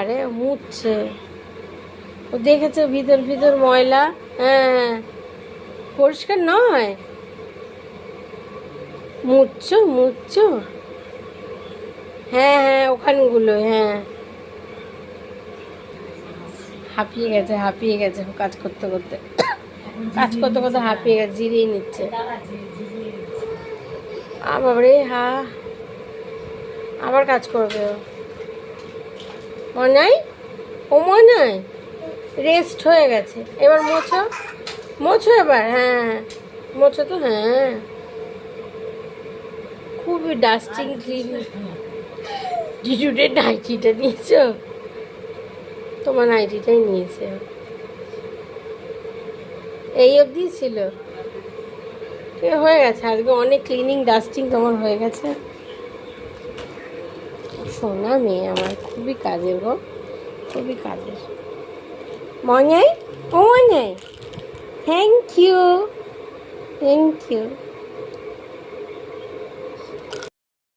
আরে মুছছে, ও দেখেছে ভিতর ভিতর ময়লা। হ্যাঁ, পরিষ্কার নয়। মুছছো মুছছো, হ্যাঁ হ্যাঁ ওখানগুলো, হ্যাঁ। হাঁপিয়ে গেছে, হাঁপিয়ে গেছে কাজ করতে করতে, কাজ করতে করতে হাঁপিয়ে গেছে, জিরিয়ে নিচ্ছে। বাবারে, হা, আবার কাজ করবে ও। মনে নাই, ও মনে নাই, রেস্ট হয়ে গেছে। এবার মোছো, মোছো এবার, হ্যাঁ মোছো তো, হ্যাঁ। খুবই ডাস্টিং ক্লিন। ডিটুডের নাইটিটা নিয়েছো? তোমার নাইটিটাই নিয়েছে, এই অবধি ছিল। হয়ে গেছে আজকে অনেক ক্লিনিং ডাস্টিং তোমার হয়ে গেছে। সোনা মেয়ে আমার, খুবই কাজের গো, খুবই কাজের। মনে, ও মনে, থ্যাংক ইউ, থ্যাংক ইউ।